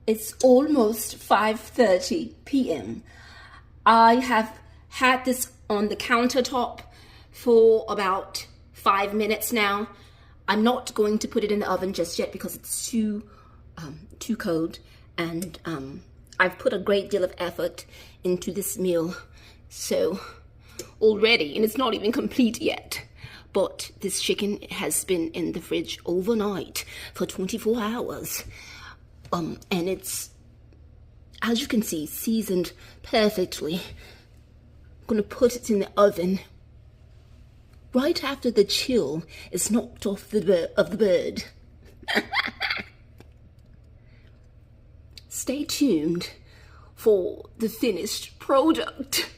It's almost 5:30 p.m. I have had this on the countertop for about 5 minutes now. I'm not going to put it in the oven just yet because it's too cold, and I've put a great deal of effort into this meal so already, and it's not even complete yet. But this chicken has been in the fridge overnight for 24 hours. And it's, as you can see, seasoned perfectly. I'm gonna put it in the oven right after the chill is knocked off the bird. Stay tuned for the finished product.